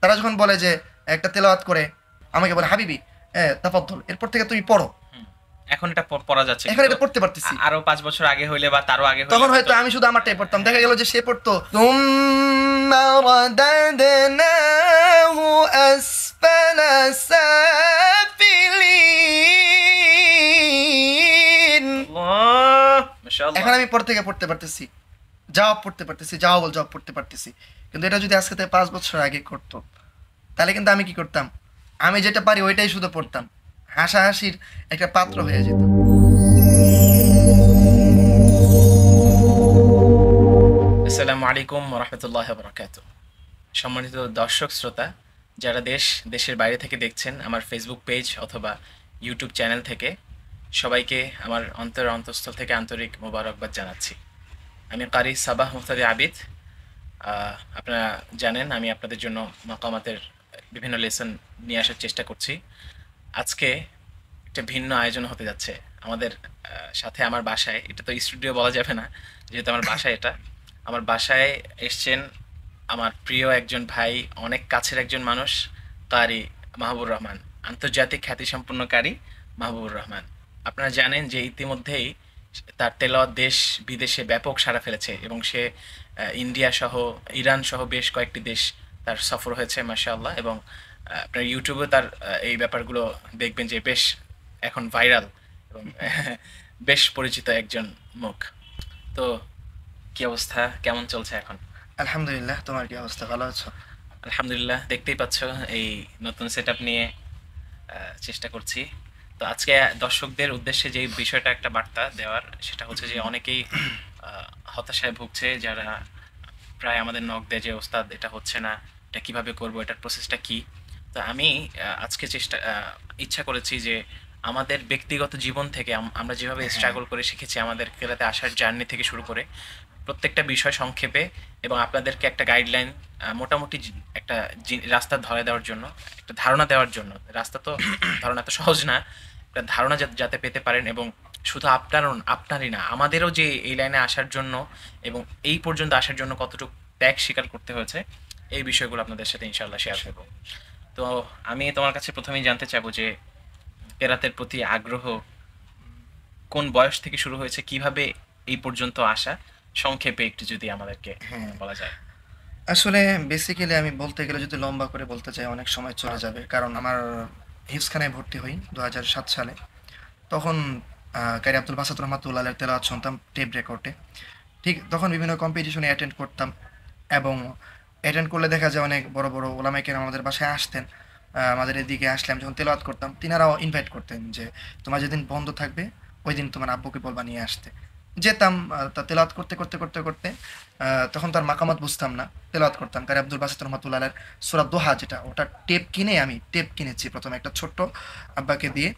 তারা যখন বলে যে একটা তেলাওয়াত করে আমাকে বলে হাবিবি তাফাদ্দল, এরপর থেকে তুমি পড়ো, এখন এটা পড়া যাচ্ছে, এখন এটা পড়তে পারতেছি। আরো 5 বছর আগে হইলে বা তারও আগে তখন হয়তো আমি শুধু আমারটাই পড়তাম, দেখা গেল যে সে পড়তো তুম্মা রাদাদনাহু আসফালা সাফিলিন। মাশাআল্লাহ, এখন আমি পড়তে থেকে পড়তে পারতেছি, জবাব পড়তে পারতেছি, জবাব পড়তে পারতেছি। কিন্তু এটা যদি আজকে থেকে 5 বছর আগে করতো, তাহলে কিন্তু আমি কি করতাম, আমি যেটা পারি ওইটাই শুধু পড়তাম, হাসাহাসির একটা পাত্র হয়ে যেত। আসসালামু আলাইকুম ওয়া রাহমাতুল্লাহি ওয়া বারাকাতুহু। সম্মানিত দর্শক শ্রোতা, যারা দেশের বাইরে থেকে দেখছেন আমার ফেসবুক পেজ অথবা ইউটিউব চ্যানেল থেকে, সবাইকে আমার অন্তঃস্থল থেকে আন্তরিক মোবারকবাদ জানাচ্ছি। আমি কারি সাবাহ মুফতাদি আবিদ। আপনারা জানেন আমি আপনাদের জন্য মাকামাতের বিভিন্ন লেসন নিয়ে আসার চেষ্টা করছি। আজকে একটা ভিন্ন আয়োজন হতে যাচ্ছে আমাদের সাথে। আমার বাসায়, এটা তো স্টুডিও বলা যাবে না যেহেতু আমার বাসায়, এটা আমার বাসায় এসছেন আমার প্রিয় একজন ভাই, অনেক কাছের একজন মানুষ, কারি মাহবুবুর রহমান, আন্তর্জাতিক খ্যাতিসম্পন্ন কারি মাহবুবুর রহমান। আপনারা জানেন যে ইতিমধ্যেই তার তেলাওয়াত দেশ বিদেশে ব্যাপক সাড়া ফেলেছে এবং সে ইন্ডিয়া সহ ইরান সহ বেশ কয়েকটি দেশ তার সফর হয়েছে মাশাআল্লাহ। এবং আপনার ইউটিউবে তার এই ব্যাপারগুলো দেখবেন যে বেশ এখন ভাইরাল এবং বেশ পরিচিত একজন মুখ। তো কি অবস্থা, কেমন চলছে এখন? আলহামদুলিল্লাহ, তোমার কি অবস্থা, ভালো আছো? আলহামদুলিল্লাহ, দেখতেই পাচ্ছ এই নতুন সেটআপ নিয়ে চেষ্টা করছি। তো আজকে দর্শকদের উদ্দেশ্যে যে বিষয়টা একটা বার্তা দেওয়ার, সেটা হচ্ছে যে অনেকেই হতাশায় ভুগছে, যারা প্রায় আমাদের নক দেয় যে ওস্তাদ এটা হচ্ছে না, এটা কিভাবে করব, এটার প্রসেসটা কি। তো আমি আজকে ইচ্ছা করেছি যে আমাদের ব্যক্তিগত জীবন থেকে আমরা যেভাবে স্ট্রাগল করে শিখেছি, আমাদের কেরাতে আসার জার্নি থেকে শুরু করে প্রত্যেকটা বিষয় সংক্ষেপে এবং আপনাদেরকে একটা গাইডলাইন, মোটামুটি একটা রাস্তা ধরে দেওয়ার জন্য, একটা ধারণা দেওয়ার জন্য। রাস্তা তো ধারণা তো সহজ না, একটা ধারণা যাতে পেতে পারেন এবং শুধু আপনারই না, আমাদেরও যে এই লাইনে আসার জন্য এবং এই পর্যন্ত আসার জন্য কতটুকু ত্যাগ স্বীকার করতে হয়েছে, এই বিষয়গুলো আপনাদের সাথে ইনশাআল্লাহ শেয়ার করব। তো আমি তোমার কাছে প্রথমেই জানতে চাইবো যে কেরাতের প্রতি আগ্রহ কোন বয়স থেকে শুরু হয়েছে, কিভাবে এই পর্যন্ত আসা, সংক্ষেপে একটু যদি আমাদেরকে বলা যায়। আসলে বেসিক্যালি আমি বলতে গেলে যদি লম্বা করে বলতে চাই অনেক সময় চলে যাবে, কারণ আমার হিফজখানায় ভর্তি হই 2007 সালে। তখন কারি আব্দুল বাসাত রহমাতুল্লাহ আলাইহির তেলাওয়াত শুনতাম টেপ রেকর্ডে। ঠিক তখন বিভিন্ন কম্পিটিশনে অ্যাটেন্ড করতাম এবং অ্যাটেন্ড করলে দেখা যায় অনেক বড় বড় ওলামায়ে কেরাম আমাদের বাসায় আসতেন। আমাদের এদিকে আসলে আমি যখন তেলাওয়াত করতাম, তিনারাও ইনভাইট করতেন যে তোমার যেদিন বন্ধ থাকবে ওই দিন তোমার আব্বুকে বলবা নিয়ে আসতে। যেতাম, তা তেলাওয়াত করতে করতে করতে করতে তখন তার মাকামাত বুঝতাম না, তেলাওয়াত করতাম কারি আব্দুল বাসিত রহমাতুল্লাহ আলাইহির সূরা দোহা, যেটা ওটা টেপ কিনেছি প্রথমে একটা ছোট্ট আব্বাকে দিয়ে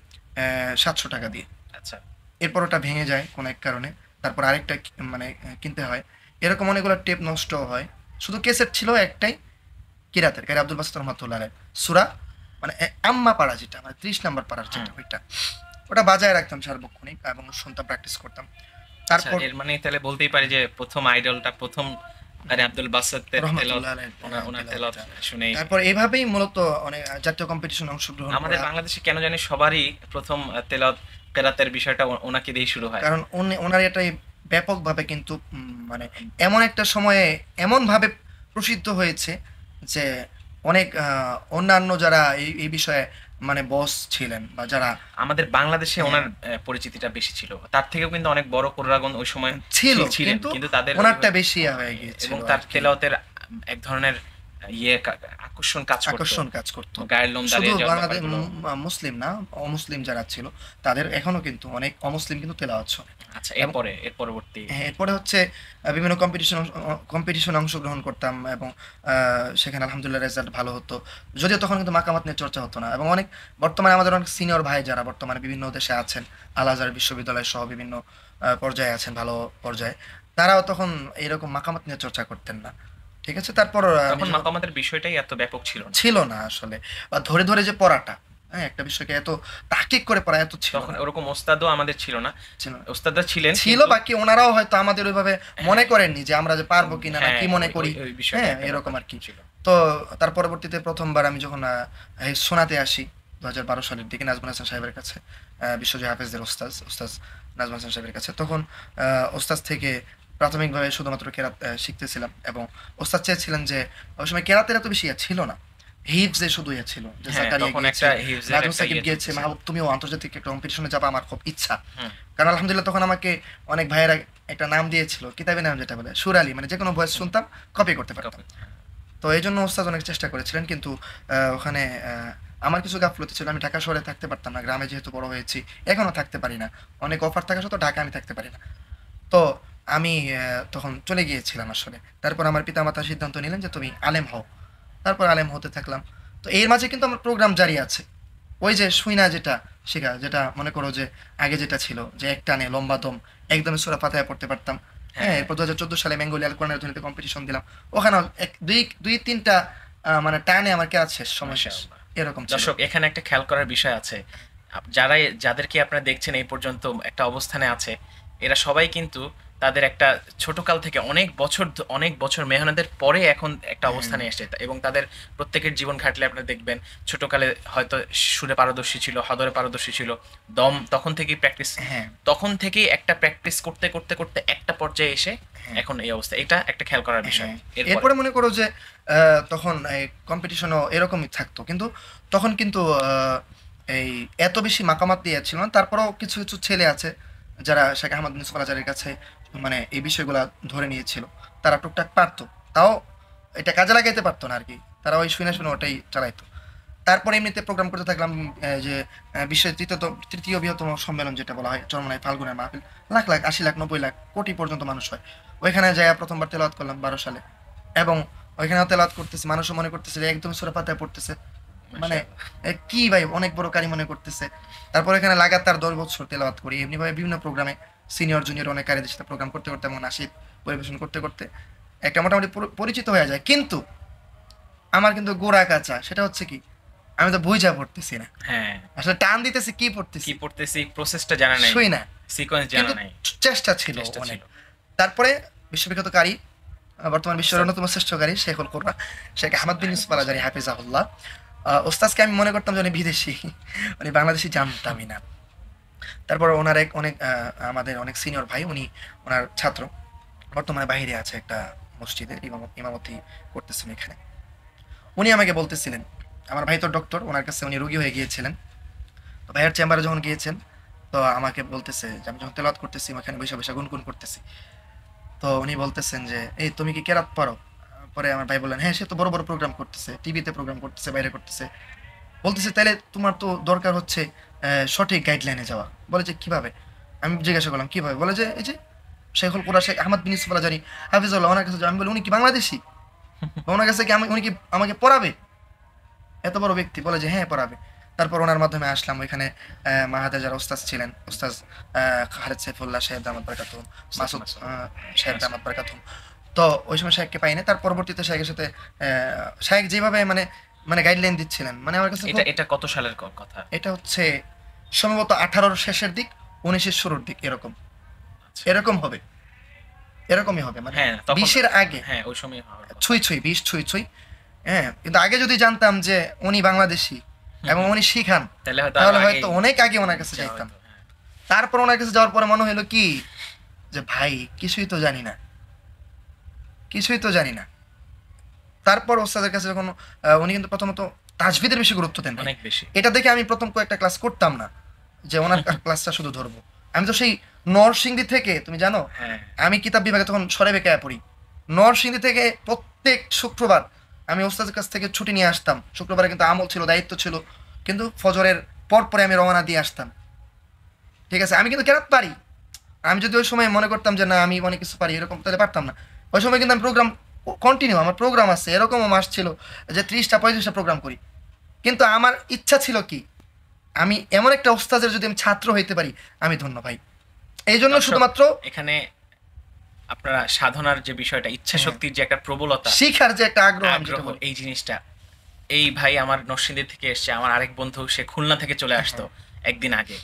700 টাকা দিয়ে। আচ্ছা, এরপর ওটা ভেঙে যায় কোনো এক কারণে, তারপর আরেকটা মানে কিনতে হয়। এরকম অনেকগুলো টেপ নষ্ট হয়। শুধু কেসেট ছিল একটাই, কিরাতের কারি আব্দুল বাসিত রহমাতুল্লাহ আলাইহির সূরা মানে আম্মা পাড়া, যেটা মানে 30 নম্বর পাড়ার যেটা, ওটা বাজায় রাখতাম সার্বক্ষণিক এবং শুনতাম, প্র্যাকটিস করতাম। তারপর এর মানে তাহলে বলতেই পারি যে প্রথম আইডলটা প্রথম কারি আব্দুল বাসাতের তেলাওয়াত শুনে, তারপর এভাবেই মূলত অনেক জাতীয় কম্পিটিশনে অংশগ্রহণ। আমাদের বাংলাদেশে কেন জানি সবারই প্রথম তেলাওয়াত কেরাতের বিষয়টা ওনাকে দিয়ে শুরু হয়, কারণ ওনার এটাই ব্যাপকভাবে কিন্তু মানে এমন একটা সময়ে এমনভাবে প্রসিদ্ধ হয়েছে যে অনেক অন্যান্য যারা এই বিষয়ে মানে বস ছিলেন বা যারা আমাদের বাংলাদেশে ওনার পরিচিতিটা বেশি ছিল, তার থেকেও কিন্তু অনেক বড় কোরআন ওই সময় ছিল, কিন্তু তাদের ওনারটা বেশি হয়ে গিয়েছিল এবং তার তেলাওয়াতের এক ধরনের আকর্ষণ কাজ করতো, গায়ের লোম দাঁড়িয়ে যাওয়া। বাংলাদেশ মুসলিম না, অমুসলিম যারা ছিল তাদের এখনো কিন্তু অনেক অমুসলিম কিন্তু তেলাওয়াত শোনে। আচ্ছা, এরপরে হচ্ছে বিভিন্ন কম্পিটিশনে অংশগ্রহণ করতাম এবং সেখানে আলহামদুলিল্লাহ রেজাল্ট ভালো হতো, যদিও তখন কিন্তু মাকামাত নিয়ে চর্চা হতো না। এবং অনেক বর্তমানে আমাদের অনেক সিনিয়র ভাই যারা বর্তমানে বিভিন্ন দেশে আছেন, আল আজহার বিশ্ববিদ্যালয় সহ বিভিন্ন পর্যায়ে আছেন, ভালো পর্যায়ে, তারাও তখন এরকম মাকামাত নিয়ে চর্চা করতেন না। ঠিক আছে, তারপর তখন মাকামাতের বিষয়টাই এত ব্যাপক ছিল না আসলে, বা ধরে ধরে যে পড়াটা, একটা বিষয়কে এত তাহকিক করে পড়া এত ছিল তখন, ওরকম ওস্তাদও আমাদের ছিল না। ওস্তাদরা ছিল বাকি ওনারাও হয়তো আমাদের ওইভাবে মনে করেননি যে আমরা যে পারবো কিনা, কি মনে করি, হ্যাঁ এরকম আর কি ছিল। তো তার পরবর্তীতে প্রথমবার আমি যখন এই সোনাতে আসি 2012 সালের দিকে নাজমুল হাসান সাহেবের কাছে, বিশ্বজয় হাফেজদের ওস্তাজ নাজমুল হাসান সাহেবের কাছে, তখন ওস্তাজ থেকে প্রাথমিকভাবে শুধুমাত্র কেরাত শিখতেছিলাম, এবং ওস্তাদ চেয়েছিলেন যে ওই সময় কেরাতের এত বেশি ছিল না, হিফজে শুধু ছিল যে হ্যাঁ জাকারিয়া তখন গিয়েছে, একটা হিফজের নাজমুল একটা সাকিব গিয়েছে, চলতেছিল। মাহবুব তুমিও আন্তর্জাতিক একটা কম্পিটিশনে যাবা, আমার খুব ইচ্ছা। হুম, কারণ আলহামদুলিল্লাহ তখন আমাকে অনেক ভাইয়েরা একটা নাম দিয়েছিল, কিতাবি নাম যেটা বলে সুর আলী, মানে যে কোনো ভয়েস শুনতাম কপি করতে পারতাম। তো এই জন্য ওস্তাদ অনেক চেষ্টা করেছিলেন, কিন্তু ওখানে আমার কিছু গাফলতি ছিল, আমি ঢাকা শহরে থাকতে পারতাম না, গ্রামে যেহেতু বড় হয়েছি এখনো থাকতে পারি না, অনেক অফার থাকা সত্ত্বেও ঢাকা আমি থাকতে পারি না। তো আমি তখন চলে গিয়েছিলাম আসলে। তারপর আমার পিতামাতা সিদ্ধান্ত নিলেন যে তুমি আলেম হও। তারপর আলেম হতে থাকলাম। তো এর মাঝে কিন্তু আমার প্রোগ্রাম জারি আছে। ওই যে শুই না যেটা শেখা, যেটা মনে করো যে আগে যেটা ছিল যে এক টানে লম্বা দম একদমই সূরা ফাতিহা পড়তে পারতাম। হ্যাঁ, হ্যাঁ এরপর 2014 সালে বেঙ্গলি আল কোরআনের ধ্বনিতে কম্পিটিশন দিলাম। ওখানেও এক দুই দুই তিনটা মানে টানে আমার কেরাত শেষ, সময় শেষ। মাশাআল্লাহ। এরকম ছিল। দর্শক এখানে একটা খেয়াল করার বিষয় আছে, যাদেরকে আপনারা দেখছেন এই পর্যন্ত একটা অবস্থানে আছে, এরা সবাই কিন্তু তাদের একটা ছোটকাল থেকে অনেক বছর মেহনতের পরে এখন একটা হ্যাঁ, অবস্থানে এসে, এবং তাদের প্রত্যেকের জীবন ঘাটলে আপনারা দেখবেন ছোটকালে হয়তো সুরে পারদর্শী ছিল, হদরে পারদর্শী ছিল, দম তখন থেকেই প্র্যাকটিস, হ্যাঁ, তখন থেকেই একটা প্র্যাকটিস করতে করতে করতে একটা পর্যায়ে এসে হ্যাঁ, এখন এই অবস্থা। এটা একটা খেয়াল করার বিষয়। হ্যাঁ। এরপরে এরপরে মনে করো যে তখন এই কম্পিটিশনও এরকমই থাকতো। কিন্তু তখন কিন্তু এই এত বেশি মাকামাত দিয়ে ছিল না। তারপরেও কিছু, কিছু ছেলে আছে যারা শেখ আহমদ ইউনূস আল-আজহারের কাছে মানে এই বিষয়গুলা ধরে নিয়েছিল। তারা টুকটাক পারত। তাও এটা কাজে লাগাইতে পারত না আরকি। তারা ওই শুনে, শুনে ওটাই চালাইতো। তারপরে এমনিতে প্রোগ্রাম করতে থাকলাম, যে বিশ্বের তৃতীয় বৃহত্তম সম্মেলন যেটা বলা হয় চরমোনাই ফাল্গুনের মাহফিল। লাখ, লাখ, ৮০ লাখ, ৯০ লাখ, কোটি পর্যন্ত মানুষ হয়। ওইখানে যাইয়া প্রথমবার তেলাওয়াত করলাম ১২ সালে, এবং ওইখানেও তেলাওয়াত করতেছি। মানুষও মনে করতেছে যে একদম সূরা ফাতিহা পড়তেছে। মানে কি ভাই অনেক বড় কারি মনে করতেছে। তারপর এখানে লাগাতার ১০ বছর তেলাওয়াত করি। এমনিভাবে বিভিন্ন প্রোগ্রামে সিনিয়র জুনিয়র অনেক কারিদের সাথে প্রোগ্রাম করতে, করতে এবং নাশিদ পরিবেশন করতে, করতে একটা মোটামুটি পরিচিত হয়ে যায়। কিন্তু আমার কিন্তু গোড়া কাঁচা। সেটা হচ্ছে কি, আমি তো বুইঝা পড়তেছি না। হ্যাঁ আসলে টান দিতেছি কি কি পড়তেছি পড়তেছি প্রসেসটা জানা নাই, শুই না। সিকোয়েন্স জানা কিন্তু নাই, চেষ্টা ছিল চেষ্টা অনেক। ছিল। তারপরে বিশ্ববিখ্যাত কারি, বর্তমান বিশ্বের অন্যতম শ্রেষ্ঠ কারি শেখুল কোরআন শেখ আহমদ বিন ইউসুফ আল-আজহারী হাফিজাহুল্লাহ। ওস্তাদকে আমি মনে করতাম যে উনি বিদেশি, উনি বাংলাদেশি জানতামই না। তারপর ওনার অনেক আমাদের অনেক সিনিয়র ভাই, উনি ওনার ছাত্র, বর্তমানে বাইরে আছে একটা মসজিদে ইমামতি করতেছেন এখানে। উনি আমাকে বলতেছিলেন, আমার ভাই তো ডক্টর, ওনার কাছে উনি রোগী হয়ে গিয়েছিলেন। তো ভাইয়ের চেম্বারে যখন গিয়েছেন, তো আমাকে বলতেছে যে আমি যখন তেলাওয়াত করতেছি ওখানে বসে বসে গুনগুন করতেছি। তো উনি বলতেছেন যে এই তুমি কি কেরাত পারো? পরে আমার ভাই বললেন হ্যাঁ, সে তো বড় বড় প্রোগ্রাম করতেছে, টিভিতে প্রোগ্রাম করতেছে, বাইরে করতেছে। বলতেছে তাহলে তোমার তো দরকার হচ্ছে সঠিক গাইডলাইনে যাওয়া। বলে যে কিভাবে? আমি জিজ্ঞাসা করলাম কিভাবে? বলে যে এই যে শেখুল কোরআন শেখ আহমদ বিন ইউসুফ আল-আজহারী হাফিজাহুল্লাহ, ওনার কাছে যাও। আমি বলি উনি কি বাংলাদেশি? বা ওনার কাছে কি উনি কি আমাকে পড়াবে? এত বড় ব্যক্তি বলে যে হ্যাঁ পড়াবে। তারপর ওনার মাধ্যমে আসলাম। ওইখানে মাহাদের যারা ওস্তাদ ছিলেন, ওস্তাদ খালেদ সাইফুল্লাহ সাহেব দামাত বারাকাতুহুম, মাসুদ সাহেব দামাত বারাকাতুহুম। তো ওই সময় শাহেককে পাইনি। তার পরবর্তীতে শাহেকের সাথে শাহেক যেভাবে মানে মানে গাইডলাইন দিচ্ছিলেন, মানে আমার কাছে এটা এটা কত সালের কথা? এটা হচ্ছে সম্ভবত 18-র শেষের দিক, 19-এর শুরুর দিক, এরকম আচ্ছা। এরকম হবে, এরকমই হবে, মানে হ্যাঁ তখন 20-এর আগে, হ্যাঁ ওই সময় হওয়ার কথা। ছুঁই ছুঁই 20 ছুঁই ছুঁই। হ্যাঁ, কিন্তু আগে যদি জানতাম যে উনি বাংলাদেশি এবং উনি শিখান, তাহলে হয়তো তাহলে আরো হয়তো আগেই অনেক আগে ওনার কাছে যাওয়া যাইতাম। হতো, হ্যাঁ। তারপর ওনার কাছে যাওয়ার পরে মনে হলো কি যে ভাই কিছুই তো জানি না, কিছুই তো জানি না। তারপর ওস্তাদের কাছে যখন উনি কিন্তু প্রথমত তাজভিদের বেশি গুরুত্ব দেন ভাই। অনেক বেশি। এটা দেখে আমি প্রথম কয়েকটা ক্লাস করতাম না, যে ওনার ক্লাসটা শুধু ধরবো। আমি তো সেই নরসিংদী থেকে, তুমি জানো হ্যাঁ আমি কিতাব বিভাগে তখন সরে বেকায় পড়ি, নরসিংদী থেকে প্রত্যেক শুক্রবার আমি ওস্তাদের কাছ থেকে ছুটি নিয়ে আসতাম। শুক্রবারে কিন্তু আমল ছিল, দায়িত্ব ছিল, কিন্তু ফজরের পর পরে আমি রওনা দিয়ে আসতাম। ঠিক আছে, আমি কিন্তু কেরাত পারি। আমি যদি ওই সময় মনে করতাম যে না আমি অনেক কিছু পারি এরকম, তাহলে পারতাম না। ওই সময় কিন্তু আমি প্রোগ্রাম কন্টিনিউ, আমার প্রোগ্রাম আছে, এরকমও মাস ছিল যে 30টা 35টা প্রোগ্রাম করি। কিন্তু আমার ইচ্ছা ছিল কি, আমি এমন একটা ওস্তাদের যদি আমি ছাত্র হইতে পারি, আমি ধন্য ভাই। এই জন্য দর্শক, শুধুমাত্র এখানে আপনারা সাধনার যে বিষয়টা, ইচ্ছা শক্তির যে একটা প্রবলতা, শিখার যে একটা আগ্রহ, আমি যেটা আগ্রহ, বলি। এই জিনিসটা, এই ভাই আমার নরসিংদী থেকে এসছে, আমার আরেক বন্ধু সে খুলনা থেকে চলে আসতো একদিন আগে।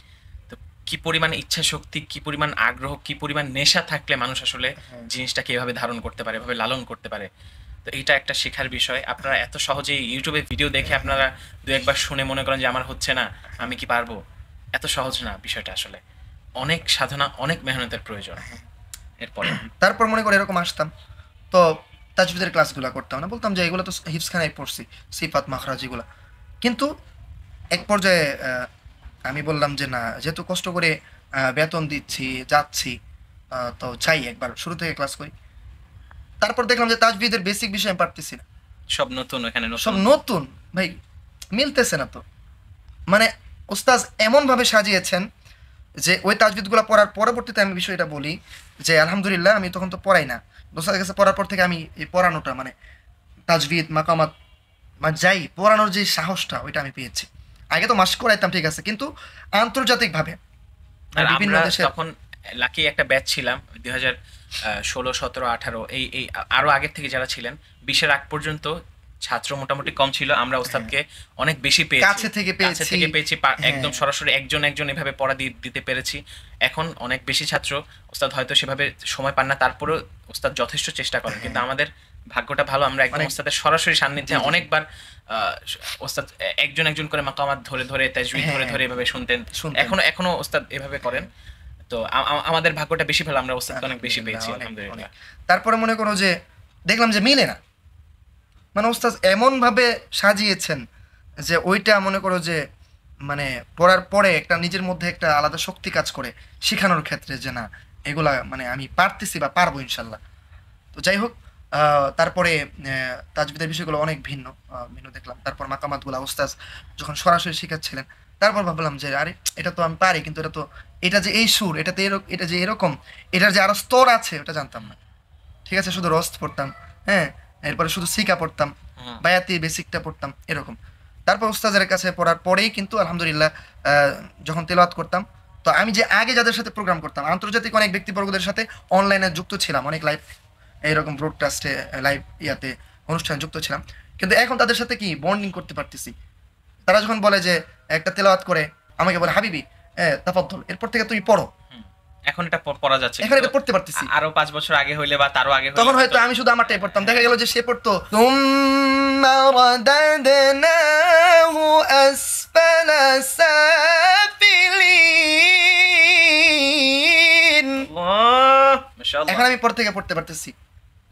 তো কি পরিমাণ ইচ্ছা শক্তি, কি পরিমাণ আগ্রহ, কি পরিমাণ নেশা থাকলে মানুষ আসলে হ্যাঁ, জিনিসটাকে এভাবে ধারণ করতে পারে, এভাবে লালন করতে পারে। তো এইটা একটা শেখার বিষয়। আপনারা এত সহজেই ইউটিউবে ভিডিও দেখে আপনারা দু একবার শুনে মনে করেন যে আমার হচ্ছে না, আমি কি পারবো, এত সহজ না বিষয়টা। আসলে অনেক সাধনা, অনেক মেহনতের প্রয়োজন। এরপরে তারপর মনে করে এরকম আসতাম, তো তাজবিদের ক্লাসগুলো করতাম না, বলতাম যে এগুলো তো হিফজখানায় পড়ছি, সিফাত মাখরাজ এগুলো। কিন্তু এক পর্যায়ে আমি বললাম যে না, যেহেতু কষ্ট করে বেতন দিচ্ছি, যাচ্ছি, তো চাই একবার শুরু থেকে ক্লাস করি। তারপর দেখলাম যে তাজবিদের বেসিক বিষয় আমি পারতেছি না, সব নতুন, এখানে সব নতুন। নতুন ভাই, মিলতেছে না তো। মানে ওস্তাজ এমনভাবে সাজিয়েছেন যে ওই তাজবিদগুলো পড়ার পরবর্তীতে আমি বিষয়টা বলি যে আলহামদুলিল্লাহ, আমি তখন তো পড়াই না, ওস্তাদের কাছে পড়ার পর থেকে আমি এই পড়ানোটা মানে তাজবিদ মাকামাত মানে যাই পড়ানোর যে সাহসটা ওইটা আমি পেয়েছি। আগে তো মাস করাইতাম ঠিক আছে, কিন্তু আন্তর্জাতিকভাবে আর বিভিন্ন আমরা দেশের, তখন লাকি একটা ব্যাচ ছিলাম 2016, 17, 18, এই আরো আগের থেকে যারা ছিলেন, 20-এর আগ পর্যন্ত ছাত্র মোটামুটি কম ছিল। আমরা ওস্তাদকে অনেক বেশি পেয়েছি, কাছে থেকে কাছে থেকে পেয়েছি, একদম হ্যাঁ, সরাসরি একজন একজন এভাবে পড়া দিতে পেরেছি। এখন অনেক বেশি ছাত্র, ওস্তাদ হয়তো সেভাবে সময় পান না, তারপরেও ওস্তাদ যথেষ্ট চেষ্টা করেন। কিন্তু আমাদের ভাগ্যটা ভালো, আমরা একদম অনেক ওস্তাদের সরাসরি সান্নিধ্যে জি, জি, জি। অনেকবার ওস্তাদ একজন একজন করে মাকামাত ধরে ধরে, তাজবিদ ধরে হ্যাঁ, ধরে এভাবে শুনতেন। শুনতেন। এখনো ওস্তাদ এভাবে করেন। তো আমাদের ভাগ্যটা বেশি ভালো, আমরা ওস্তাদকে অনেক বেশি আলহামদুলিল্লাহ, পেয়েছি, অনেক অনেক। আলহামদুলিল্লাহ। তারপরে মনে করো যে দেখলাম যে মিলে না, মানে ওস্তাদ এমনভাবে সাজিয়েছেন যে ওইটা মনে করো যে মানে পড়ার পরে একটা নিজের মধ্যে একটা আলাদা শক্তি কাজ করে শেখানোর ক্ষেত্রে, যে না এগুলা মানে আমি পারতেছি বা পারবো ইনশাল্লাহ। তো যাই হোক, তারপরে তাজবিদের বিষয়গুলো অনেক ভিন্ন ভিন্ন দেখলাম। তারপর মাকামাতগুলো ওস্তাদ যখন সরাসরি শেখাচ্ছিলেন, তারপর ভাবলাম যে আরে এটা তো আমি পারি, কিন্তু এটা তো, এটা যে এই সুর, এটাতে এরকম, এটা যে এরকম, এটার যে আরো স্তর আছে ওটা জানতাম না। ঠিক আছে, শুধু রস্ত পড়তাম, হ্যাঁ, এরপরে শুধু সিকা পড়তাম, হুম। বায়াতি বেসিকটা পড়তাম এরকম। তারপর উস্তাদের কাছে পড়ার পরেই কিন্তু আলহামদুলিল্লাহ যখন তেলাওয়াত করতাম, তো আমি যে আগে যাদের সাথে প্রোগ্রাম করতাম আন্তর্জাতিক অনেক ব্যক্তিবর্গদের সাথে অনলাইনে যুক্ত ছিলাম, অনেক লাইভ এইরকম ব্রডকাস্টে, লাইভ ইয়াতে অনুষ্ঠানে যুক্ত ছিলাম, কিন্তু এখন তাদের সাথে কি বন্ডিং করতে পারতেছি। তারা যখন বলে যে একটা তেলাওয়াত করে, আমাকে বলে হাবিবি তাফাদ্দল, এরপর থেকে তুমি পড়ো, হুম। এখন এটা পড়া যাচ্ছে, এখন কিন্তু এটা পড়তে পারতেছি। আরো 5 বছর আগে হইলে বা তারও আগে হইলে তখন হয়তো আমি শুধু আমারটাই পড়তাম, দেখা গেল যে সে পড়তো তুম্মা রাদাদনাহু আসফালা সাফিলিন। আল্লাহ, মাশাআল্লাহ। এখন আমি পর থেকে পড়তে পারতেছি,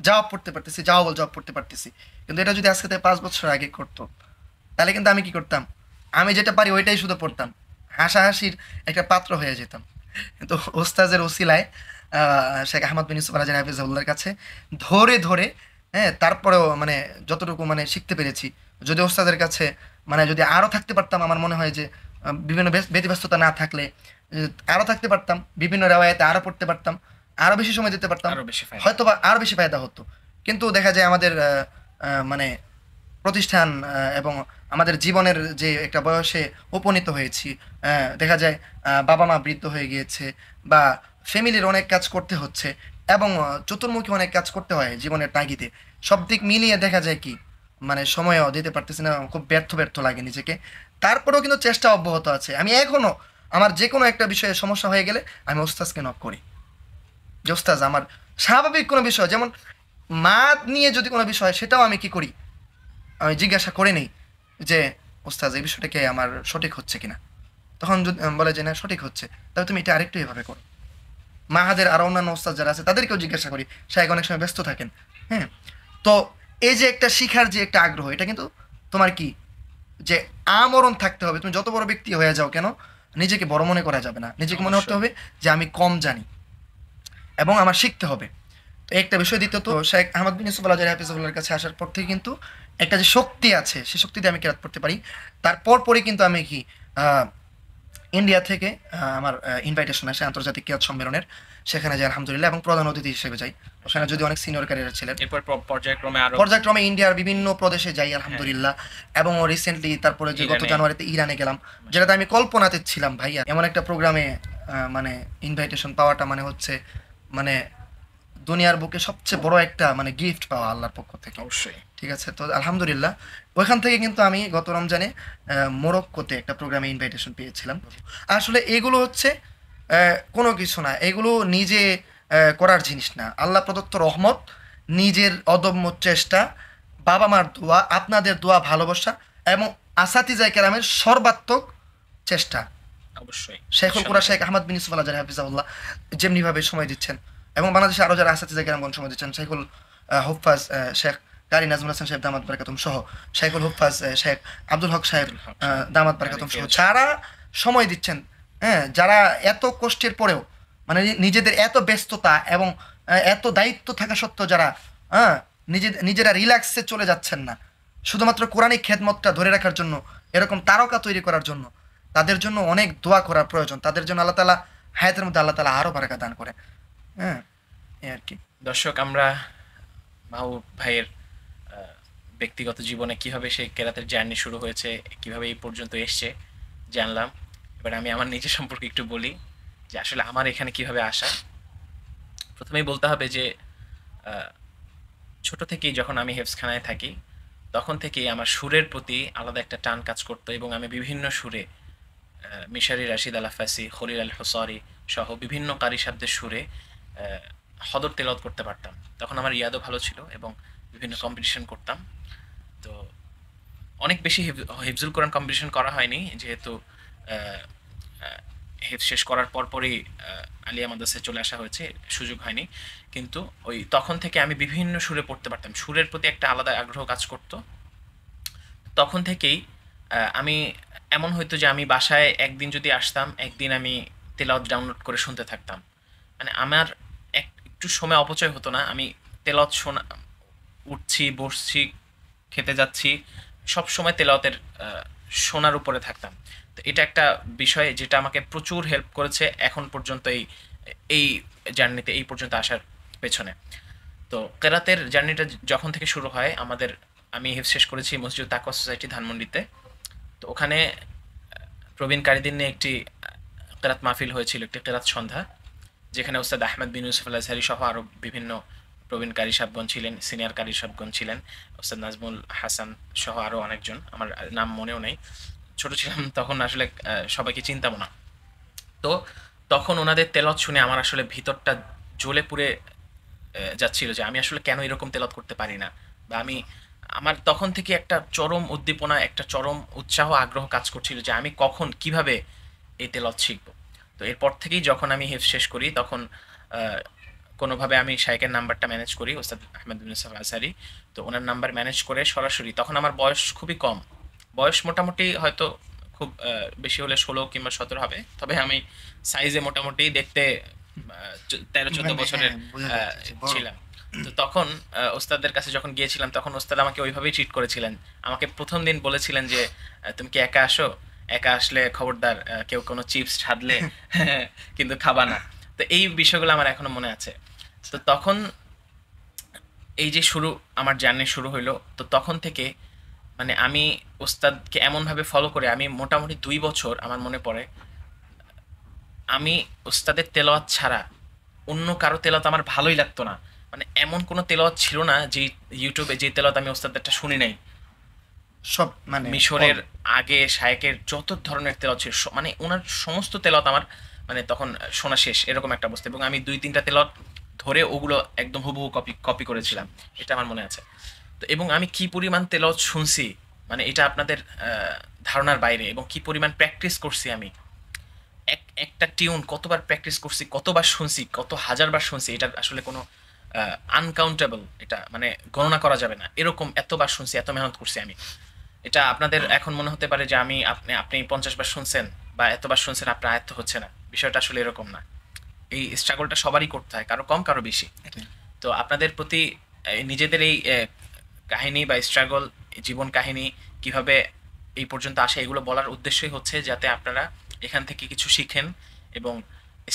জবাব পড়তে পারতেছি, জবাব পড়তে পারতেছি। কিন্তু এটা যদি আজকে থেকে 5 বছর আগে করতো, তাহলে কিন্তু আমি কি করতাম, আমি যেটা পারি ওইটাই শুধু পড়তাম, হাসাহাসির একটা পাত্র হয়ে যেতাম। কিন্তু ওস্তাজের ওসিলায় শেখ আহমদ বিন ইউসুফ আলাজান হাফিজাহুল্লাহর কাছে ধরে ধরে, হ্যাঁ, তারপরেও মানে যতটুকু মানে শিখতে পেরেছি, যদি ওস্তাদের কাছে মানে যদি আরও থাকতে পারতাম, আমার মনে হয় যে বিভিন্ন ব্যতিব্যস্ততা না থাকলে আরও থাকতে পারতাম, বিভিন্ন রেওয়ায়েতে আরও পড়তে পারতাম, আরও বেশি সময় দিতে পারতাম, আরো বেশি ফায়দা। হয়তো বা আরও বেশি ফায়দা হতো। কিন্তু দেখা যায় আমাদের মানে প্রতিষ্ঠান এবং আমাদের জীবনের যে একটা বয়সে উপনীত হয়েছি, দেখা যায় বাবা মা বৃদ্ধ হয়ে গিয়েছে, বা ফ্যামিলির অনেক কাজ করতে হচ্ছে, এবং চতুর্মুখী অনেক কাজ করতে হয় জীবনের তাগিদে। সব দিক মিলিয়ে দেখা যায় কি মানে সময়ও দিতে পারতেছি না, খুব ব্যর্থ ব্যর্থ লাগে নিজেকে। তারপরেও কিন্তু চেষ্টা অব্যাহত আছে। আমি এখনো আমার যে কোনো একটা বিষয়ে সমস্যা হয়ে গেলে আমি ওস্তাজকে নক করি, যে ওস্তাজ আমার স্বাভাবিক কোনো বিষয়, যেমন মাদ নিয়ে যদি কোনো বিষয়, সেটাও আমি কি করি, আমি জিজ্ঞাসা করে নেই যে ওস্তাজ এই বিষয়টাকে আমার সঠিক হচ্ছে কিনা। তখন যদি বলে যে না সঠিক হচ্ছে, তাহলে তুমি এটা আরেকটু এভাবে করো। মাহাদের আর অন্যান্য ওস্তাদ যারা আছে তাদেরকেও জিজ্ঞাসা করি, শায়েখ অনেক সময় ব্যস্ত থাকেন, হ্যাঁ। তো এই যে একটা শিখার যে একটা আগ্রহ, এটা কিন্তু তোমার কি যে আমরণ থাকতে হবে। তুমি যত বড় ব্যক্তি হয়ে যাও কেন, নিজেকে বড় মনে করা যাবে না, নিজেকে মনে করতে হবে যে আমি কম জানি এবং আমার শিখতে হবে। তো একটা বিষয়, দ্বিতীয়ত শেখ আহমদ বিন ইউসুফ আলাজারি হাফিজুল্লাহর কাছে আসার পর থেকে কিন্তু একটা যে শক্তি আছে, সেই শক্তি দিয়ে আমি কেরাত পড়তে পারি। তারপর পরে কিন্তু আমি কি ইন্ডিয়া থেকে আমার ইনভাইটেশন আসে আন্তর্জাতিক কেরাত সম্মেলনের, সেখানে যাই আলহামদুলিল্লাহ, এবং প্রধান অতিথি হিসেবে যাই। ওখানে যদি অনেক সিনিয়র ক্যারিয়ার ছিলেন, এরপর পর্যায়ক্রমে আরো পর্যায়ক্রমে ইন্ডিয়ার বিভিন্ন প্রদেশে যাই আলহামদুলিল্লাহ। এবং রিসেন্টলি তারপরে যে গত ইরানে। জানুয়ারিতে ইরানে গেলাম, যেটাতে আমি কল্পনাতে ছিলাম ভাইয়া, এমন একটা প্রোগ্রামে মানে ইনভাইটেশন পাওয়াটা মানে হচ্ছে মানে দুনিয়ার বুকে সবচেয়ে বড় একটা মানে গিফট পাওয়া আল্লাহর পক্ষ থেকে। অবশ্যই। ঠিক আছে, তো আলহামদুলিল্লাহ ওইখান থেকে কিন্তু আমি গত রমজানে মোরক্কোতে একটা প্রোগ্রামে ইনভাইটেশন পেয়েছিলাম। আসলে এগুলো হচ্ছে কোনো কিছু না, এগুলো নিজে করার জিনিস না, আল্লাহ প্রদত্ত রহমত, নিজের অদম্য চেষ্টা, বাবা মার দোয়া, আপনাদের দোয়া, ভালোবাসা এবং আসাতিজায়ে কেরামের সর্বাত্মক চেষ্টা। অবশ্যই শেখুল কুরআন শেখ আহমদ বিন ইউসুফ আল আজহারি হাফিজাহুল্লাহ যেমনিভাবে সময় দিচ্ছেন, এবং বাংলাদেশে আরও যারা আসাতিজায়ে কেরামগণ সময় দিচ্ছেন, শেখুল হুফাজ শেখ কারি নাজমুল হাসান সাহেব দামাত বারাকাতুম সহ, শেখুল হুফাজ শেখ আব্দুল হক সাহেব দামাত বারাকাতুম সহ যারা সময় দিচ্ছেন, হ্যাঁ, যারা এত কষ্টের পরেও মানে নিজেদের এত ব্যস্ততা এবং এত দায়িত্ব থাকা সত্ত্বেও যারা হ্যাঁ নিজেরা রিল্যাক্সে চলে যাচ্ছেন না শুধুমাত্র কোরআনিক খেদমতটা ধরে রাখার জন্য, এরকম তারকা তৈরি করার জন্য, তাদের জন্য অনেক দোয়া করার প্রয়োজন। তাদের জন্য আল্লাহ তাআলা হায়াতের মধ্যে আল্লাহ তাআলা আরও বারাকা দান করে। হ্যাঁ, এই আর কি। দর্শক, আমরা মাহবুব ভাইয়ের ব্যক্তিগত জীবনে কিভাবে সেই কেরাতের জার্নি শুরু হয়েছে, কিভাবে এই পর্যন্ত এসছে জানলাম। এবার আমি আমার নিজের সম্পর্কে একটু বলি যে আসলে আমার এখানে কিভাবে আসা। প্রথমেই বলতে হবে যে ছোট থেকেই যখন আমি হেফজখানায় থাকি তখন থেকেই আমার সুরের প্রতি আলাদা একটা টান কাজ করতো, এবং আমি বিভিন্ন সুরে মিশারি রাশিদ আল আফাসি, খলিল আল হুসারি সহ বিভিন্ন কারি শব্দের সুরে হদর তেলাওয়াত করতে পারতাম। তখন আমার ইয়াদও ভালো ছিল এবং বিভিন্ন কম্পিটিশন করতাম। তো অনেক বেশি হিফজুল কোরআন কম্পিটিশন করা হয়নি, যেহেতু হিফজ শেষ করার পরপরই আলিয়া মাদ্রাসায় চলে আসা হয়েছে, সুযোগ হয়নি। কিন্তু ওই তখন থেকে আমি বিভিন্ন সুরে পড়তে পারতাম, সুরের প্রতি একটা আলাদা আগ্রহ কাজ করতো। তখন থেকেই আমি এমন হইতো যে আমি বাসায় একদিন যদি আসতাম, একদিন আমি তেলাওয়াত ডাউনলোড করে শুনতে থাকতাম। মানে আমার একটু সময় অপচয় হতো না। আমি তেলাওয়াত শোনা, উঠছি, বসছি, খেতে যাচ্ছি, সব সময় তেলাওয়াতের শোনার উপরে থাকতাম। তো এটা একটা বিষয় যেটা আমাকে প্রচুর হেল্প করেছে এখন পর্যন্ত এই জার্নিতে, এই পর্যন্ত আসার পেছনে। তো কেরাতের জার্নিটা যখন থেকে শুরু হয় আমাদের, আমি হিফজ শেষ করেছি মসজিদ তাকওয়া সোসাইটি ধানমন্ডিতে। তো ওখানে প্রবীণ কারীদের নিয়ে একটি কেরাত মাহফিল হয়েছিল, একটি কেরাত সন্ধ্যা, যেখানে ওস্তাদ আহমেদ বিন ইউসুফ আল আজহারি সহ আরও বিভিন্ন প্রবীণ কারি সাহেবগণ ছিলেন, সিনিয়র কারি সাহেবগণ ছিলেন, ওস্তাদ নাজমুল হাসান সহ আরও অনেকজন, আমার নাম মনেও নেই, ছোট ছিলাম তখন, আসলে সবাইকে চিনতাম না। তো তখন ওনাদের তেলাওয়াত শুনে আমার আসলে ভিতরটা জ্বলে পুড়ে যাচ্ছিল যে আমি আসলে কেন এরকম তেলাওয়াত করতে পারি না, বা আমার তখন থেকে একটা চরম উদ্দীপনা, একটা চরম উৎসাহ, আগ্রহ কাজ করছিল যে আমি কখন কিভাবে এই তেলাওয়াত শিখব। তো এরপর থেকেই যখন আমি হিফজ শেষ করি তখন কোনোভাবে আমি শাইখের নাম্বারটা ম্যানেজ করি, ওস্তাদ আহমেদ বিন ইউসুফ আজহারি। তো ওনার নাম্বার ম্যানেজ করে সরাসরি, তখন আমার বয়স খুবই কম, বয়স মোটামুটি হয়তো খুব বেশি হলে 16 কিংবা 17 হবে, তবে আমি সাইজে মোটামুটি দেখতে 13-14 বছরের ছিলাম। তো তখন ওস্তাদের কাছে যখন গিয়েছিলাম তখন ওস্তাদ আমাকে ওইভাবেই ট্রিট করেছিলেন। আমাকে প্রথম দিন বলেছিলেন যে তুমি কি একা আসো, একা আসলে খবরদার কেউ কোনো চিপস ছাড়লে কিন্তু খাবা না। তো এই বিষয়গুলো আমার এখনো মনে আছে। তো তখন এই যে শুরু, আমার জার্নি শুরু হইলো, তো তখন থেকে মানে আমি ওস্তাদকে এমনভাবে ফলো করে আমি মোটামুটি 2 বছর, আমার মনে পড়ে, আমি ওস্তাদের তেলাওয়াত ছাড়া অন্য কারো তেলাওয়াত আমার ভালোই লাগতো না। মানে এমন কোনো তেলাওয়াত ছিল না যে ইউটিউবে যে তেলাওয়াত আমি ওস্তাদেরটা শুনি নাই। সব মানে মিশরের আগে শায়েকের যত ধরনের তেলাওয়াত ছিল, মানে ওনার সমস্ত তেলাওয়াত আমার মানে তখন শোনা শেষ, এরকম একটা অবস্থা। এবং আমি 2-3টা তেলাওয়াত ধরে ওগুলো একদম হুবহু কপি করেছিলাম, এটা আমার মনে আছে। তো এবং আমি কি পরিমাণ তেলাওয়াত শুনছি মানে এটা আপনাদের ধারণার বাইরে, এবং কি পরিমাণ প্র্যাকটিস করছি আমি। একটা টিউন কতবার প্র্যাকটিস করছি, কতবার শুনছি, কত হাজারবার শুনছি, এটা আসলে কোনো আনকাউন্টেবল, এটা মানে গণনা করা যাবে না, এরকম এতবার শুনছি, এত মেহনত করছি আমি। এটা আপনাদের এখন মনে হতে পারে যে আপনি 50 বার শুনছেন বা এতবার শুনছেন, আপনার আয়ত্ত হচ্ছে না। বিষয়টা আসলে এরকম না। এই স্ট্রাগলটা সবারই করতে হয়, কারো কম কারো বেশি। তো আপনাদের প্রতি নিজেদের এই কাহিনী বা স্ট্রাগল, জীবন কাহিনী কিভাবে এই পর্যন্ত আসে, এগুলো বলার উদ্দেশ্যই হচ্ছে যাতে আপনারা এখান থেকে কিছু শিখেন এবং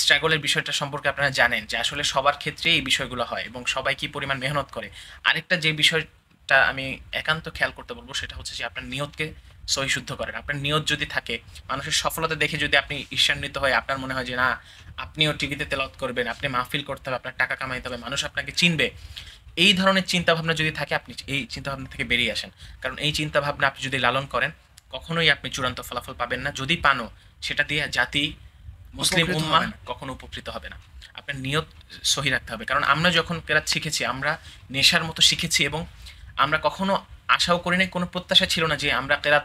স্ট্রাগলের বিষয়টা সম্পর্কে আপনারা জানেন যে আসলে সবার ক্ষেত্রে এই বিষয়গুলো হয় এবং সবাই কি পরিমাণ মেহনত করে। আরেকটা যে বিষয়টা আমি একান্ত খেয়াল করতে বলবো সেটা হচ্ছে যে আপনার নিয়তকে সহিশুদ্ধ করেন। আপনার নিয়ত যদি থাকে, মানুষের সফলতা দেখে যদি আপনি ঈর্ষান্বিত হয়, আপনার মনে হয় যে না আপনিও টিভিতে তেলাওয়াত করবেন, আপনি মাহফিল করতে হবে, আপনার টাকা কামাইতে হবে, মানুষ আপনাকে চিনবে, এই ধরনের চিন্তাভাবনা যদি থাকে, আপনি এই চিন্তাভাবনা থেকে বেরিয়ে আসেন। কারণ এই চিন্তাভাবনা আপনি যদি লালন করেন কখনোই আপনি চূড়ান্ত ফলাফল পাবেন না। যদি পানও, সেটা দিয়ে জাতি মুসলিম উপকৃত উম্মাহ হবে না। কখনো উপকৃত হবে না। আপনার নিয়ত সহি রাখতে হবে, কারণ আমরা যখন কেরাত শিখেছি আমরা নেশার মতো শিখেছি, এবং আমরা কখনো আশাও করি নাই, কোনো প্রত্যাশা ছিল না যে আমরা কেরাত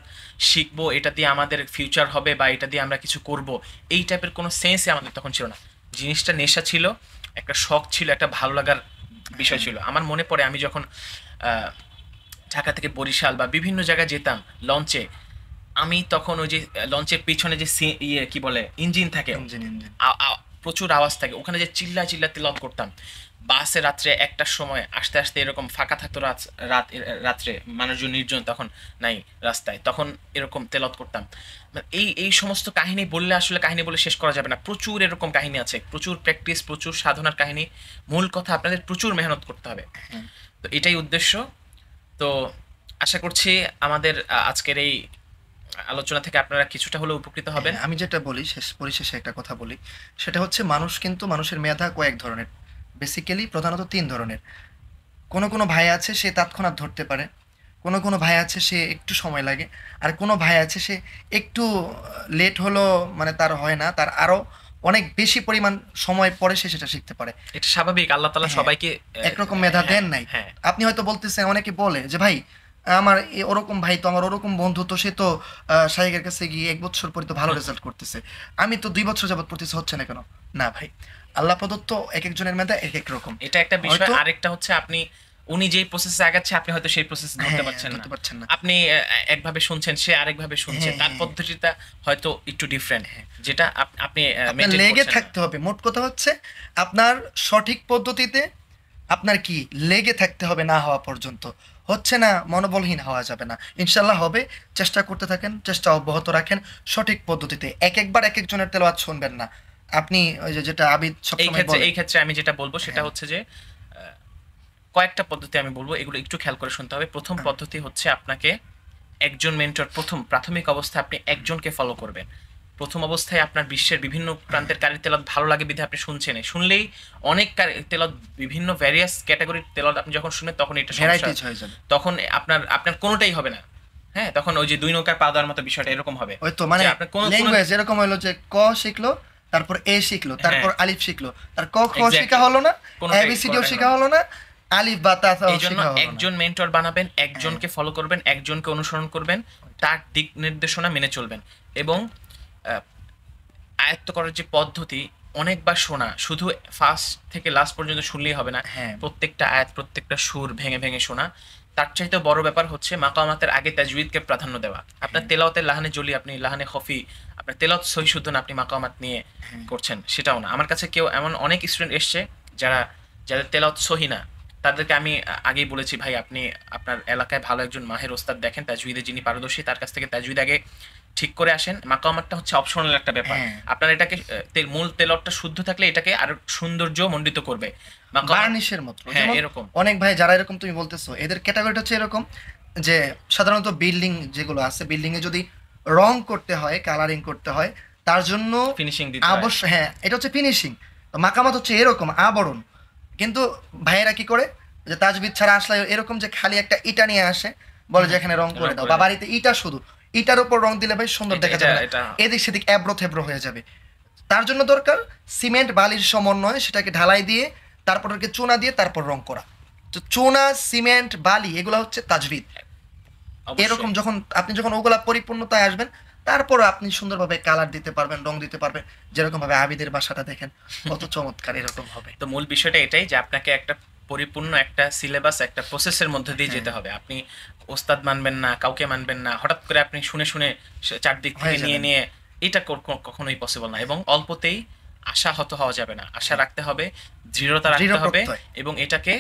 শিখবো, এটা দিয়ে আমাদের ফিউচার হবে বা এটা দিয়ে আমরা কিছু করব, এই টাইপের কোনো সেন্সই আমাদের তখন ছিল না। জিনিসটা নেশা ছিল, একটা শখ ছিল, একটা ভালো লাগার বিষয় ছিল। আমার মনে পড়ে আমি যখন আহ, ঢাকা থেকে বরিশাল বা বিভিন্ন জায়গায় যেতাম লঞ্চে, আমি তখন ওই যে লঞ্চের পিছনে যে কি বলে ইঞ্জিন থাকে, ইঞ্জিন ইঞ্জিন প্রচুর আওয়াজ থাকে, ওখানে যে চিল্লা চিল্লা তেলাওয়াত করতাম। বাসে রাত্রে একটার সময় আসতে আসতে এরকম ফাঁকা থাকতো, রাত্রে মানুষজন নির্জন তখন নাই রাস্তায়, তখন এরকম তেলাওয়াত করতাম। মানে এই সমস্ত কাহিনী বললে আসলে কাহিনী বলে শেষ করা যাবে না। প্রচুর এরকম কাহিনী আছে, প্রচুর প্র্যাকটিস, প্রচুর সাধনার কাহিনী। মূল কথা আপনাদের প্রচুর মেহনত করতে হবে। হ্যাঁ। তো এটাই উদ্দেশ্য। তো আশা করছি আমাদের আজকের এই আলোচনা থেকে আপনারা কিছুটা হলেও উপকৃত হবেন। হ্যাঁ, আমি যেটা বলি পরিশেষে একটা কথা বলি, সেটা হচ্ছে মানুষের মেধা কয়েক ধরনের, বেসিক্যালি প্রধানত 3 ধরনের। কোনো ভাই আছে সে তৎক্ষণাৎ ধরতে পারে, কোনো ভাই আছে সে একটু সময় লাগে, আর কোনো ভাই আছে সে একটু লেট হলো মানে তার হয় না, তার আরও অনেক বেশি পরিমাণ সময় পরে সে সেটা শিখতে পারে। এটা স্বাভাবিক, আল্লাহ তাআলা হ্যাঁ, সবাইকে একরকম মেধা দেন নাই। হ্যাঁ, আপনি হয়তো বলতেছেন, অনেকে বলে যে ভাই আমার ওরকম ভাই তো, আমার ওরকম বন্ধু তো, সে তো শাইখের কাছে গিয়ে 1 বছর পরে তো ভালো রেজাল্ট করতেছে, আমি তো 2 বছর যাবত পড়তেছে, হচ্ছে না কেন? না ভাই, আল্লাহ প্রদত্ত এক একজনের মেধা এক এক রকম। এটা একটা বিষয়। হয়তো আরেকটা হচ্ছে উনি যেই প্রসেসে আগাচ্ছে আপনি হয়তো সেই প্রসেস ধরতে হ্যাঁ, পারছেন ধরতে না। পারছেন না। আপনি একভাবে শুনছেন, সে আরেকভাবে শুনছে, হ্যাঁ, তার হ্যাঁ। পদ্ধতিটা হয়তো একটু ডিফারেন্ট, যেটা আপনি আপনার মেনটেন লেগে করছেন না। থাকতে হবে। মোট কথা হচ্ছে আপনার সঠিক পদ্ধতিতে আপনার কি লেগে থাকতে হবে না হওয়া পর্যন্ত। হচ্ছে না, মনোবলহীন হওয়া যাবে না। ইনশাল্লাহ হবে। চেষ্টা করতে থাকেন, চেষ্টা অব্যাহত রাখেন সঠিক পদ্ধতিতে। একবার এক একজনের তেলাওয়াত শুনবেন না। আপনি ওই যে যেটা আবিদ সবসময় বলে, এই ক্ষেত্রে আমি যেটা বলবো সেটা হ্যাঁ। হচ্ছে যে কয়েকটা পদ্ধতি আমি বলবো, এগুলো একটু খেয়াল করে শুনতে হবে। প্রথম হ্যাঁ। পদ্ধতি হচ্ছে আপনাকে একজন মেন্টর, প্রাথমিক অবস্থায় আপনি একজনকে ফলো করবেন। প্রথম অবস্থায় আপনার বিশ্বের বিভিন্ন প্রান্তের কারির তেলাওয়াত ভালো লাগে বিধায় আপনি শুনছেন, শুনলেই অনেক তেলাওয়াত, বিভিন্ন ভ্যারিয়াস ক্যাটাগরির তেলাওয়াত আপনি যখন শুনেন তখন এটা সমস্যা, ভ্যারাইটিজ হয়ে যাবে। তখন আপনার কোনোটাই হবে না। হ্যাঁ, তখন ওই যে 2 নৌকার পা দেওয়ার মতো বিষয়টা এরকম হবে। ওই তো মানে যে আপনার ল্যাঙ্গুয়েজ এরকম হলো যে ক শিখলো, তারপর এ শিখলো, তারপর হ্যাঁ। আলিফ শিখলো, তার ক খ Exactly. শেখা হলো না, কোনোটাই এবিসিডিও কোনোটাই শেখা হবে না। হলো না, আলিফ বা তা এই জন্য শেখা হলো না। একজন মেন্টর বানাবেন, একজনকে ফলো করবেন, একজনকে অনুসরণ করবেন, তার দিক নির্দেশনা মেনে চলবেন, এবং আহ, আয়ত্ত করার যে পদ্ধতি, অনেকবার শোনা, শুধু ফার্স্ট থেকে লাস্ট পর্যন্ত শুনলেই হবে না। হ্যাঁ। প্রত্যেকটা আয়াত, প্রত্যেকটা সুর ভেঙে ভেঙে শোনা। তার চাইতে বড় ব্যাপার হচ্ছে মাকামাতের আগে তাজউইদকে প্রাধান্য দেওয়া। আপনার তেলাওয়াতের লাহানে জলি, আপনি লাহানে খফি, আপনার তেলাওয়াত সহি শুদ্ধ না, আপনি মাকামাত নিয়ে করছেন, সেটাও না। আমার কাছে এমন অনেক স্টুডেন্ট এসছে যাদের তেলাওয়াত সহি না, তাদেরকে আমি আগেই বলেছি, ভাই আপনি আপনার এলাকায় ভালো একজন মাহের ওস্তাদ দেখেন, তাজউইদে যিনি পারদর্শী, তার কাছ থেকে তাজউইদ আগে ঠিক করে আসেন। মাকামাতটা হচ্ছে অপশনাল একটা ব্যাপার। হ্যাঁ। আপনার এটাকে মূল তেলাওয়াতটা শুদ্ধ থাকলে এটাকে আরো সৌন্দর্য মণ্ডিত করবে। বার্নিশের মতো। হ্যাঁ, যেমন এরকম অনেক ভাই যারা এরকম তুমি বলতেছো, এদের ক্যাটাগরিটা হচ্ছে এরকম যে সাধারণত বিল্ডিং যেগুলো আছে, বিল্ডিং এ যদি রং করতে হয়, কালারিং করতে হয়, তার জন্য ফিনিশিং দিতে হয়। অবশ্য হ্যাঁ, এটা হচ্ছে ফিনিশিং। মাকামাত হচ্ছে এরকম আবরণ। কিন্তু ভাইয়েরা কি করে, যে তাজবিদ ছাড়া আসলে এরকম যে খালি একটা ইটা নিয়ে আসে, বলে যে এখানে রং করে দাও, বা বাড়িতে ইটা শুধু, ইটার উপর রং দিলে ভাই সুন্দর দেখা যাবে না, এদিক সেদিক এবড়ো থেবড়ো হয়ে যাবে। তার জন্য দরকার সিমেন্ট বালির সমন্বয়, সেটাকে ঢালাই দিয়ে, তারপর ওকে চুনা দিয়ে, তারপর রং করা। তো চুনা, সিমেন্ট, বালি এগুলো হচ্ছে তাজবিদ। অবশ্যই। এরকম আপনি যখন ওগুলা পরিপূর্ণতায় আসবেন, তারপর আপনি সুন্দরভাবে কালার দিতে পারবেন, রং দিতে পারবেন। যেরকম ভাবে আবিদের বাসাটা দেখেন কত চমৎকার, এরকম হবে। তো মূল বিষয়টা এটাই যে আপনাকে একটা পরিপূর্ণ একটা সিলেবাস, একটা প্রসেসের মধ্যে দিয়ে যেতে হবে। আপনি ওস্তাদ মানবেন না, কাউকে মানবেন না, হঠাৎ করে আপনি শুনে শুনে চারদিক থেকে হয়ে নিয়ে যাবেন। নিয়ে, এটা কখনোই পসিবল না। এবং অল্পতেই আশাহত হওয়া যাবে না, আশা রাখতে হবে, দৃঢ়তা রাখতে দৃঢ় হবে, প্রত্যয়। এবং এটাকে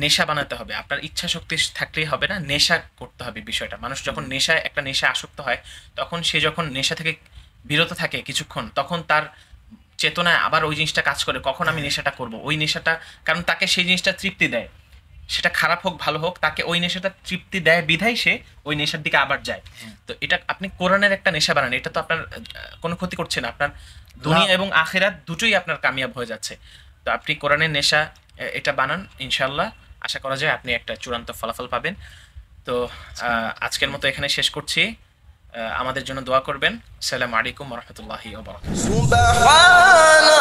নেশা বানাতে হবে। আপনার ইচ্ছা শক্তি থাকলেই হবে না, নেশা করতে হবে বিষয়টা। মানুষ যখন একটা নেশা আসক্ত হয়, তখন সে যখন নেশা থেকে বিরত থাকে কিছুক্ষণ, তখন তার চেতনায় আবার ওই জিনিসটা কাজ করে, কখন আমি নেশাটা করব, ওই নেশাটা, কারণ তাকে সেই জিনিসটা তৃপ্তি দেয়, সেটা খারাপ হোক ভালো হোক, তাকে ওই নেশাটা তৃপ্তি দেয় বিধায় সে ওই নেশার দিকে আবার যায়। তো এটা আপনি কোরআনের একটা নেশা বানান, এটা তো আপনার কোনো ক্ষতি করছে না, আপনার দুনিয়া এবং আখেরাত দুটোই আপনার কামিয়াব হয়ে যাচ্ছে। তো আপনি কোরআনের নেশা এটা বানান, ইনশাল্লাহ আশা করা যায় আপনি একটা চূড়ান্ত ফলাফল পাবেন। তো আজকের মতো এখানে শেষ করছি। আমাদের জন্য দোয়া করবেন। আসসালামু আলাইকুম ওয়া রাহমাতুল্লাহি ওয়া বারাকাতুহু। سبحانه